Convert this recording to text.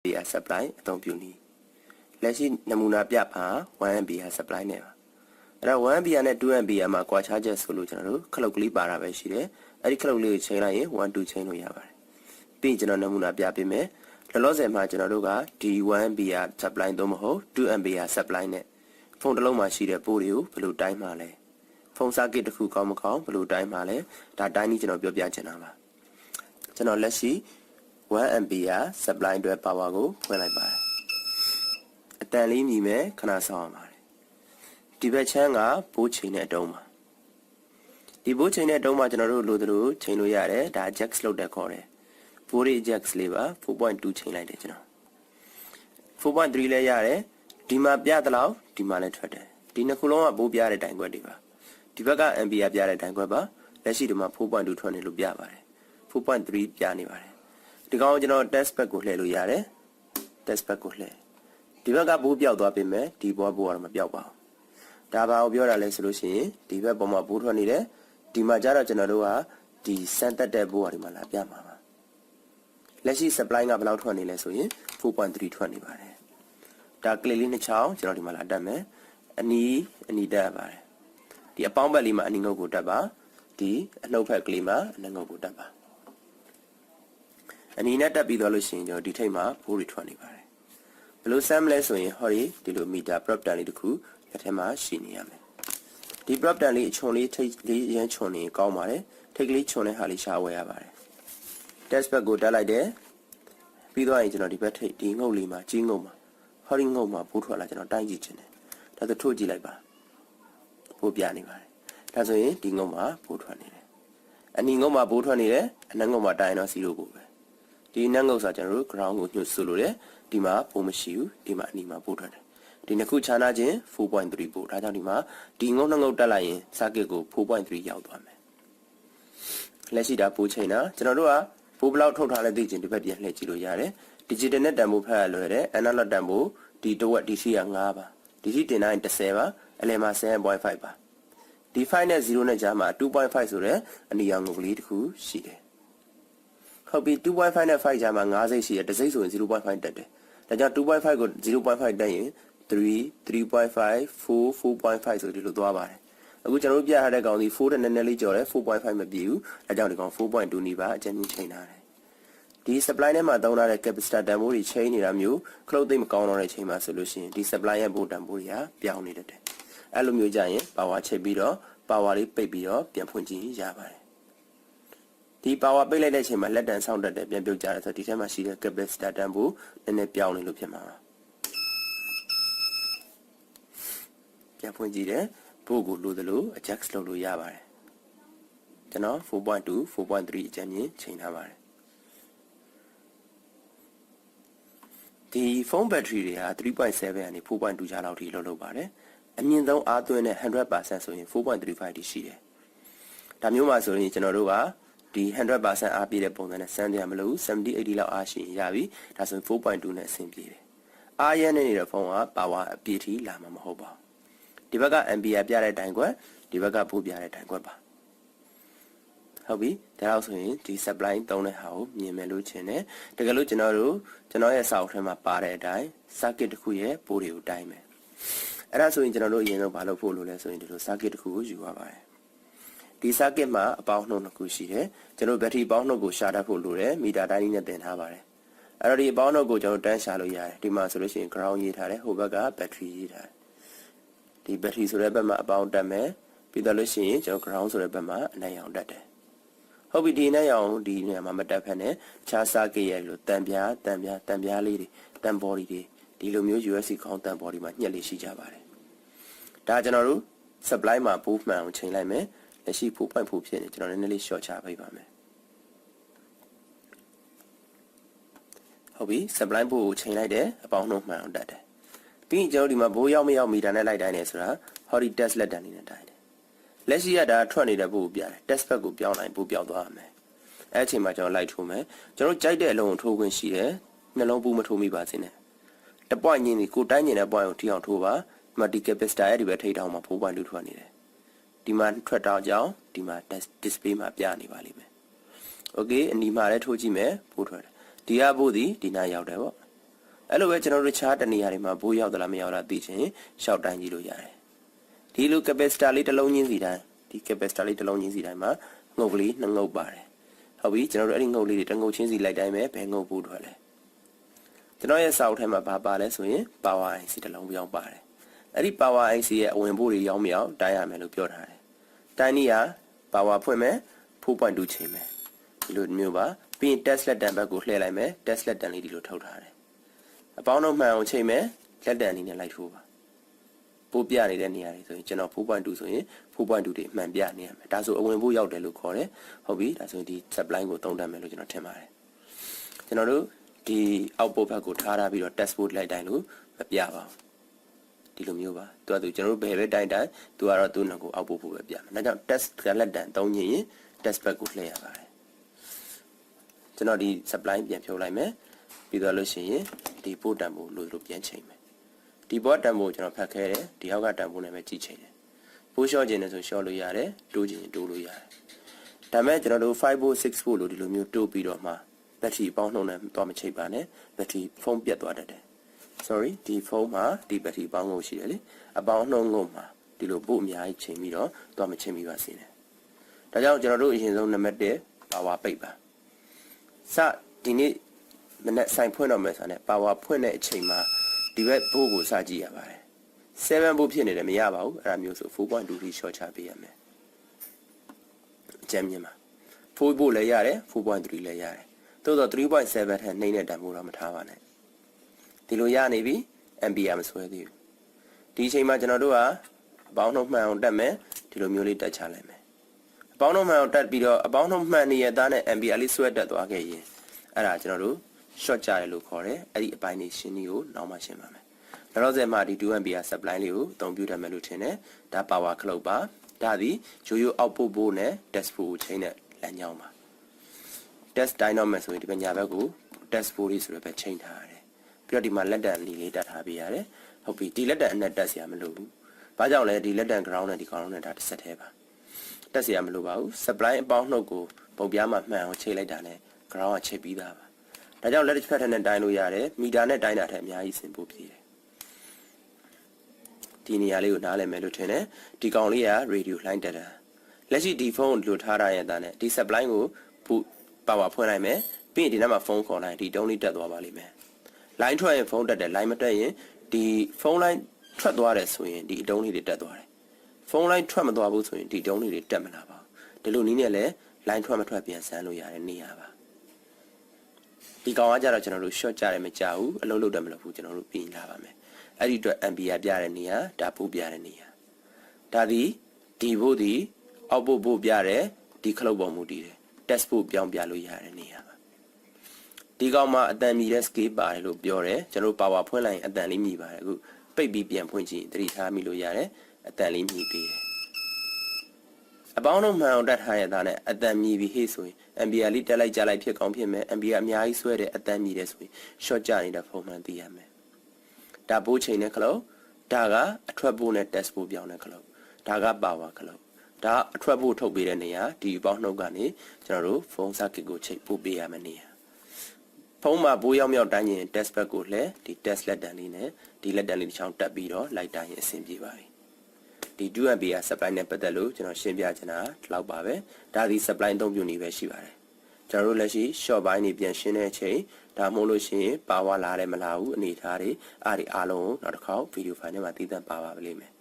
ampere supply အသုံးပြုနည်းလက်ရှိနမူနာပြပါ1 ampere supply နဲ့ပါအဲ့တော့1 ampere နဲ့2 ampere မှာကွာခြားချက်ဆိုလို့ကျွန်တော်တို့ခလုတ်ကလေးပါတာပဲရှိတယ်အဲ့ဒီခလုတ်လေးကိုချိန်လိုက်ရင်1 2ချိန်လို့ရပါတယ်ပြီးရင်ကျွန်တော်နမူနာပြပေးမယ်လောလောဆယ်မှာကျွန်တော်တို့ကဒီ1 ampere supply သို့မဟုတ်2 ampere supply နဲ့ဖုန်းတစ်လုံးမှာရှိတဲ့ပို့တွေကိုဘယ်လိုတိုင်းမှာလဲဖုန်း circuit တစ်ခုကောင်းမကောင်းဘယ်လိုတိုင်းမှာလဲဒါတိုင်းကြီးကျွန်တော်ပြောပြချင်တာပါကျွန်တော်လက်ရှိ1 ampere supply အတွက် power ကိုဖွင့်လိုက်ပါတယ်အတန်လေးမြည်မယ်ခဏဆောင်အောင်ပါတယ်ဒီဘက်ချမ်းကဘိုးချိန်တဲ့အတုံးပါဒီဘိုးချိန်တဲ့အတုံးမှာကျွန်တော်တို့လိုသလိုချိန်လို့ရတယ်ဒါ jack slot တက်ခေါ်တယ်ဘိုးလေး jack လေးပါ 4.2 ချိန်လိုက်တယ်ကျွန်တော် 4.3 လဲရတယ်ဒီမှာပြသလောက်ဒီမှာလည်းထွက်တယ်ဒီနှစ်ခုလုံးကဘိုးပြတဲ့တိုင်ခွက်တွေပါဒီဘက်က ampere ပြတဲ့တိုင်ခွက်ပါလက်ရှိဒီမှာ 4.2 ထွက်နေလို့ပြပါတယ် 4.3 ပြနေပါတယ်ဒီကောင်ကျွန်တော် test pack ကိုလှည့်လို့ရတယ် test pack ကိုလှည့်ဒီဘက်ကဘိုးပြောက်သွားပြင်မယ်ဒီဘိုးကတော့မပြောက်ပါဘူးဒါပါကိုပြောတာလဲဆိုလို့ရှိရင်ဒီဘက်ပေါ်မှာဘိုးထွက်နေတယ်ဒီမှာကျတော့ကျွန်တော်တို့ကဒီစမ်းတက်တဲ့ဘိုးဟာဒီမှာလာပြမှာပါလက်ရှိ supply ကဘယ်လောက်ထွက်နေလဲဆိုရင် 4.3 ထွက်နေပါတယ်ဒါကလေးလေးနှစ်ချောင်းကျွန်တော်ဒီမှာလာတက်မယ်အနီးတက်ပါတယ်ဒီအပေါင်းဘက်လေးမှာအနီးငုတ်ကိုတက်ပါဒီအနှုတ်ဖက်ကလေးမှာအနှုတ်ငုတ်ကိုတက်ပါအနီးနဲ့တက်ပြီးတော့လို့ရှိရင်ကျွန်တော်ဒီထိပ်မှာဘိုးတွေထွက်နေပါတယ်ဘယ်လိုစမ်းမလဲဆိုရင်ဟောဒီလိုမီတာ prop တန်လေးတစ်ခုလက်ထဲမှာရှိနေရမယ်ဒီ prop တန်လေးအချွန်လေးထိပ်လေးရမ်းချွန်နေကောင်းပါတယ်ထိပ်ကလေးချွန်တဲ့ဟာလေးရှားဝယ်ရပါတယ် test pack ကိုတက်လိုက်တယ်ပြီးတော့ရင်ကျွန်တော်ဒီဘက်ထိပ်ဒီငုတ်လေးမှာကြီးငုတ်မှာဟောဒီငုတ်မှာဘိုးထွက်လာကျွန်တော်တိုင်းကြည့်ခြင်းတယ်ဒါဆိုထိုးကြည့်လိုက်ပါဘိုးပြနေပါတယ်ဒါဆိုရင်ဒီငုတ်မှာဘိုးထွက်နေတယ်အနီငုတ်မှာဘိုးထွက်နေတယ်အနက်ငုတ်မှာတိုင်းတော့0ကိုပဲဒီနက်ငုတ်ဆိုကျွန်တော်တို့ ground ကိုညှို့ဆိုလို့ရတယ်ဒီမှာဘိုးမရှိဘူးဒီမှာအနီမှာဘိုးထွက်တယ်ဒီနှစ်ခုခြားနာခြင်း 4.3 ဘိုးဒါကြောင့်ဒီမှာဒီငုတ်နှစ်ငုတ်တက်လိုက်ရင် circuit ကို 4.3 ရောက်သွားမယ်လက်ရှိဒါဘိုးချိန်တာကျွန်တော်တို့ကဘိုးဘလောက်ထုတ်ထားလဲသိချင်ဒီဘက်ပြန်လှည့်ကြည့်လို့ရတယ် digital နဲ့တန်ဖိုးဖတ်ရလွယ်တယ် analog တန်ဖိုးဒီတဝက် DC က9ပါ DC တင်တိုင်း10ပါအလယ်မှာ 7.5 ပါဒီ5နဲ့0နဲ့ကြားမှာ 2.5 ဆိုတဲ့အနီရောင်ငုတ်ကလေးတစ်ခုရှိတယ်ဟုတ်ပြီ 2.5 နဲ့5ကြားမှာ9စိတ်ရှိတယ်တစ်စိတ်ဆိုရင် 0.5 တက်တယ်ဒါကြောင့် 2.5 ကို 0.5 တက်ရင်3 3.5 4 4.5 ဆိုဒီလိုသွားပါတယ်အခုကျွန်တော်တို့ပြထားတဲ့ကောင်ဒီ4နဲ့နည်းနည်းလေးကျော်တယ် 4.5 မပြည့်ဘူးအဲကြောင့်ဒီကောင် 4.2 နီးပါအကျဉ်းချင်းချိန်ထားတယ်ဒီ supply ထဲမှာသုံးထားတဲ့ capacitor တန်ဖိုးတွေချိန်နေတာမျိုးခလုတ်သိမ့်မကောင်းတော့တဲ့ချိန်မှာဆိုလို့ရှိရင်ဒီ supply ရဲ့ဘို့တန်ဖိုးတွေကပြောင်းနေတတ်တယ်အဲ့လိုမျိုးကြရင် power ချိန်ပြီးတော့ power လေးပိတ်ပြီးတော့ပြန်ဖွင့်ကြည့်ရပါတယ်ဒီ power ပိတ်လိုက်တဲ့အချိန်မှာလက်တန်ဆောင်းတက်တယ်ပြန်ပြုတ်ကြတယ်ဆိုတော့ဒီထဲမှာရှိတဲ့ capacitor တန်ဖိုးနည်းနည်းပြောင်းနေလို့ဖြစ်မှာပါပြန်ဖွင့်ကြည့်တယ်ဘို့ကိုလိုသလို adjust လုပ်လို့ရပါတယ်ကျွန်တော် 4.2 4.3 အကြမ်းမြင်ချိန်ထားပါတယ်ဒီဖုန်းဘက်ထရီတွေက 3.7 ကနေ 4.2 ကြားလောက်ထိလောက်လုပ်ပါတယ်အမြင့်ဆုံးအားသွင်းတဲ့ 100% ဆိုရင် 4.35 တိရှိတယ်ဒါမျိုးမှာဆိုရင်ကျွန်တော်တို့ကဒီ 100% အားပြည့်တဲ့ပုံစံနဲ့စမ်းတယ်မလို့70 80လောက်အားရှိရင်ရပြီဒါဆိုရင် 4.2 နဲ့အဆင်ပြေတယ်အားရနေတဲ့ဖုန်းက power အပြည့်ထိလာမှာမဟုတ်ပါဘူးဒီဘက်က ampere ပြတဲ့တိုင်ခွက်ဒီဘက်ကဘိုးပြတဲ့တိုင်ခွက်ပါဟုတ်ပြီဒါတော့ဆိုရင်ဒီ supply သုံးတဲ့ဟာကိုမြင်မယ်လို့ထင်တယ်တကယ်လို့ကျွန်တော်ရဲ့စာအုပ်ထဲမှာပါတဲ့အတိုင်း circuit တစ်ခုရဲ့ဘိုးတွေကိုတိုင်းမယ်အဲ့ဒါဆိုရင်ကျွန်တော်တို့အရင်ဆုံးဘာလုပ်ဖို့လိုလဲဆိုရင်ဒီလို circuit တစ်ခုကိုယူရပါတယ်ဒီ circuit မှာအပေါင်းနှုတ်တစ်ခုရှိတယ်ကျွန်တော် battery ပေါင်းနှုတ်ကိုရှာတတ်ဖို့လိုတယ်မီတာတိုင်းနဲ့တင်ထားပါတယ်အဲ့တော့ဒီအပေါင်းနှုတ်ကိုကျွန်တော်တန်းရှာလို့ရတယ်ဒီမှာဆိုလို့ရှိရင် ground ရေးထားတယ်ဟိုဘက်က battery ရေးထားတယ်ဒီ battery ဆိုတဲ့ဘက်မှာအပေါင်းတက်မယ်ပြီးတော့လို့ရှိရင်ကျွန်တော် ground ဆိုတဲ့ဘက်မှာအနက်ရောင်တက်တယ်ဟုတ်ပြီဒီနဲ့ရောင်ဒီနေရာမှာမတက်ဖက်နဲ့ခြားစားကြရဲ့လို့တန်ပြားလေးတွေတန် body တွေဒီလိုမျိုး USB ခေါင်းတန် body မှာညှက်လေးရှိကြပါတယ်ဒါကျွန်တော်တို့ supply မှာပို့မှန်အောင်ချိန်လိုက်မယ်လက်ရှိ 4.4 ဖြစ်နေကျွန်တော်နည်းနည်းလေး short ချပေးပါမယ်ဟုတ်ပြီ supply ပို့ကိုချိန်လိုက်တယ်အပေါင်းနှုတ်မှန်အောင်တက်တယ်ပြီးရင်ကျွန်တော်ဒီမှာဘိုးရောက်မရောက်မီတာနဲ့လိုက်တိုင်းနေဆိုတာဟောဒီ test လက်တန်နေနဲ့တိုင်းတယ်လက်ရှိရတာထွက်နေတဲ့ပို့ကိုပြတယ် test pack ကိုပြောင်းလိုက်ပို့ပြောင်းသွားရမယ်အဲ့အချိန်မှာကျွန်တော်လိုက်ထိုးမယ်ကျွန်တော်ကြိုက်တဲ့အလုံးကိုထိုးခွင့်ရှိတယ်နှလုံးပူးမထိုးမိပါစေနဲ့တပွိုင်းညင်းဒီကိုတိုင်းညင်းတဲ့ပွိုင်းကိုထိအောင်ထိုးပါဒီမှာဒီ capacitor ရဲ့ဒီဘက်ထိပ်ထောင်မှာ4.2ထွက်နေတယ်ဒီမှာထွက်တော့ကြောင်းဒီမှာ display မှာပြနေပါလိမ့်မယ် okay အနီမှာလည်းထိုးကြည့်မယ်ပို့ထွက်တယ်ဒီကပို့ဒီနားရောက်တယ်ပေါ့ အဲ့လိုပဲကျွန်တော်တို့ခြားတနေရာတွေမှာဘိုးရောက်သလားမရောက်လားသိချင်ရှောက်တိုင်းကြည့်လို့ရတယ်ဒီလို capacitor လေးတစ်လုံးချင်းစီတိုင်းဒီ capacitor လေးတစ်လုံးချင်းစီတိုင်းမှာငုတ်ကလေးနှစ်ငုတ်ပါတယ်ဟုတ်ပြီကျွန်တော်တို့အဲ့ဒီငုတ်လေးတွေတစ်ငုတ်ချင်းစီလိုက်တိုင်းပဲဘယ်ငုတ်ပို့ထွက်လဲကျွန်တော်ရဲ့စာအုပ်ထဲမှာဘာပါလဲဆိုရင် power IC တစ်လုံးပြောင်းပါတယ်အဲ့ဒီ power IC ရဲ့အဝင်ပို့တွေရောင်းမအောင်တိုင်းရမယ်လို့ပြောထားတယ်တိုင်းနည်းက power ဖွင့်မယ် 4.2 ချိန်မယ်ဒီလိုမျိုးပါပြီးရင် test လက်တံဘက်ကိုလှည့်လိုက်မယ် test လက်တံလေးဒီလိုထုတ်ထားတယ်အပေါင်းတော့မှန်အောင်ချိန်မယ်လက်တံအနေနဲ့လိုက်ထိုးပါပို့ပြနေတဲ့နေရာတွေဆိုရင်ကျွန်တော် 4.2 ဆိုရင် 4.2 တွေမှန်ပြနေရမယ်ဒါဆိုအဝင်ဖို့ရောက်တယ်လို့ခေါ်တယ်ဟုတ်ပြီဒါဆိုရင်ဒီ supply ကိုသုံးတတ်မယ်လို့ကျွန်တော်ထင်ပါတယ်ကျွန်တော်တို့ဒီ output ဘက်ကိုထားပြီးတော့ test board လိုက်တိုင်းလို့မပြပါဘူးဒီလိုမျိုးပါသူကကျွန်တော်တို့ဘယ်ပဲတိုင်းတိုင်းသူကတော့သူ့နောက်ကို output ဖို့ပဲပြမယ်ဒါကြောင့် test လက်တံသုံးရင် test back ကိုလှည့်ရပါတယ်ကျွန်တော်ဒီ supply ပြန်ဖြုတ်လိုက်မယ်ပြီးတော့လို့ရှိရင်ဒီ port တန်ဖိုးလို့ပြန်ချိန်မယ်ဒီ port တန်ဖိုးကျွန်တော်ဖတ်ခဲ့တယ်ဒီအောက်ကတန်ဖိုးနဲ့ပဲကြည့်ချိန်တယ်ပိုး short ခြင်းနဲ့ဆို short လို့ရတယ်တိုးခြင်းတိုးလို့ရတယ်ဒါမဲ့ကျွန်တော်တို့5volt 6 volt လို့ဒီလိုမျိုးတိုးပြီးတော့မှဘက်ထရီပေါင်းနှုန်းနဲ့တော့မချိန်ပါနဲ့ဘက်ထရီဖုန်းပြတ်သွားတတ်တယ် sorry ဒီဖုန်းမှာဒီဘက်ထရီပေါင်းငုံရှိတယ်လေအပေါင်းနှုန်းငုံမှာဒီလိုပို့အများကြီးချိန်ပြီးတော့တော့မချိန်ပြီးပါစေနဲ့ဒါကြောင့်ကျွန်တော်တို့အရင်ဆုံးနံပါတ်1 power ပိတ်ပါစဒီနေ့မနေ့ဆိုင်ဖွင့်တော့မယ်ဆိုတော့ power ဖွင့်တဲ့အချိန်မှာဒီဘက်ဘိုးကိုစကြည့်ရပါတယ်7ဘိုးဖြစ်နေတယ်မရပါဘူးအဲ့ဒါမျိုးဆို 4.2 ထိ short ချပေးရမယ်အကြမ်းမြင်ပါ4ဘိုးလည်းရတယ် 4.3 လည်းရတယ်သို့တော့ 3.7 ထက်နှိမ့်တဲ့တန်ဖိုးတော့မထားပါနဲ့ဒီလိုရနေပြီ ampere မဆွဲသေးဘူးဒီအချိန်မှာကျွန်တော်တို့ကအပေါင်းနှုန်းမှန်အောင်တက်မယ်ဒီလိုမျိုးလေးတက်ချလိုက်မယ်အပေါင်းနှုန်းမှန်အောင်တက်ပြီးတော့အပေါင်းနှုန်းမှန်နေရတဲ့ ampere လေးဆွဲတက်သွားခဲ့ရင်အဲ့ဒါကျွန်တော်တို့ short ကြတယ်လို့ခေါ်တယ်အဲ့ဒီအပိုင်းနေရှင်းကြီးကိုနောက်မှရှင်းပါမယ်နောက်တော့ဆက်မှာဒီ 2 ampere supply လေးကိုအသုံးပြုတတ်မယ်လို့ထင်တယ်ဒါ power clock ပါဒါသည်ရိုးရိုး output board နဲ့ test board ကိုချိန်တဲ့လမ်းကြောင်းပါ test တိုင်းတော့မယ်ဆိုရင်ဒီပညာဘက်ကို test board လေးဆိုရပဲချိန်ထားရတယ်ပြီးတော့ဒီမှာလက်တံလေးတက်ထားပေးရတယ်ဟုတ်ပြီဒီလက်တံအနဲ့တက်เสียမလို့ဘူးဘာကြောင့်လဲဒီလက်တံ ground နဲ့ဒီ ground နဲ့ဒါတစ်ဆက်သေးပါတက်เสียမလို့ပါဘူး supply အပေါင်းနှုတ်ကိုပုံပြားမှာမှန်အောင်ချိန်လိုက်တာနဲ့ ground ကချိန်ပြီးသားပါဒါကြောင့်လက်တစ်ဖက်ထက်နဲ့တိုင်းလို့ရတယ်မီတာနဲ့တိုင်းတာထက်အများကြီးဆင်ဖို့ပြည့်တယ်ဒီနေရာလေးကိုနားလည်မယ်လို့ထင်တယ်ဒီကောင်လေးက radio line တက်တာလက်ရှိဒီဖုန်းကိုလိုထားရတဲ့တာနဲ့ဒီ supply ကိုpower ဖွင့်လိုက်မယ်ပြီးရင်ဒီနောက်မှာဖုန်းခေါ်လိုက်ဒီတုံးလေးတက်သွားပါလိမ့်မယ် line ထွက်ရင်ဖုန်းတက်တယ် line မတက်ရင်ဒီဖုန်း line ထွက်သွားတယ်ဆိုရင်ဒီအတုံးလေးတွေတက်သွားတယ်ဖုန်း line ထွက်မသွားဘူးဆိုရင်ဒီတုံးလေးတွေတက်မလာပါဘူးဒီလိုနည်းနဲ့လည်း line ထွက်မထွက်ပြန်ဆန်းလို့ရတယ်နေရပါဒီကောင်ကကြတော့ကျွန်တော်တို့ short ကြတယ်မကြဘူးအလုံးလုံးတယ်မလို့ဘူးကျွန်တော်တို့ပြင်လာပါမယ်အဲ့ဒီအတွက် ampere ပြတဲ့နေရာဒါပို့ပြတဲ့နေရာဒါသည်ဒီဘို့ဒီအောက်ဘို့ပို့ပြတဲ့ဒီခလုတ်ပေါ်မူတည်တယ် test ပို့ပြောင်းပြလို့ရတဲ့နေရာပါဒီကောင်မှာအတန်မြည်တဲ့ scale ပါတယ်လို့ပြောတယ်ကျွန်တော် power ဖွင့်လိုက်ရင်အတန်လေးမြည်ပါတယ်အခုပိတ်ပြီးပြန်ဖွင့်ကြည့်သတိထားမိလို့ရတယ်အတန်လေးမြည်ပေးတယ်အပေါင်းတော့မှန်အောင်တက်ထားရတဲ့နဲ့အတန်မြည်ပြီးဟေ့ဆိုရင် ampere လေးတက်လိုက်ကြလိုက်ဖြစ်ကောင်းဖြစ်မယ် ampere အများကြီးဆွဲတဲ့အတန်မြည်တယ်ဆိုရင် short ကြနေတဲ့ဖုန်းမှန်သိရမယ်ဒါပိုးချိန်တဲ့ခလုတ်ဒါကအထွက်ပိုးနဲ့ test ပိုးပြောင်းတဲ့ခလုတ်ဒါက power ခလုတ်ဒါအထွက်ပိုးထုတ်ပေးတဲ့နေရာဒီပေါင်းနှုတ်ကနေကျွန်တော်တို့ဖုန်း circuit ကိုချိန်ပို့ပေးရမယ်နေရာဖုန်းမှာဘိုးရောက်မြောက်တိုင်းရင် test back ကိုလှည့်ဒီ test လက်တံလေးနဲ့ဒီလက်တံလေးတစ်ချောင်းတက်ပြီးတော့လိုက်တိုင်းရင်အဆင်ပြေပါပြီဒီ 2 ampere supply နဲ့ပတ်သက်လို့ကျွန်တော်ရှင်းပြချင်တာဒီလောက်ပါပဲဒါဒီ supply အသုံးပြုနေပဲရှိပါတယ်ကျွန်တော်တို့လက်ရှိ short ဘိုင်းနေပြန်ရှင်းတဲ့အချိန်ဒါမှမဟုတ်လို့ရှိရင် power လာတယ်မလာဘူးအနေထားတွေအားလုံးနောက်တစ်ခေါက် video file ထဲမှာတည်တံ့ပါပါလိမ့်မယ်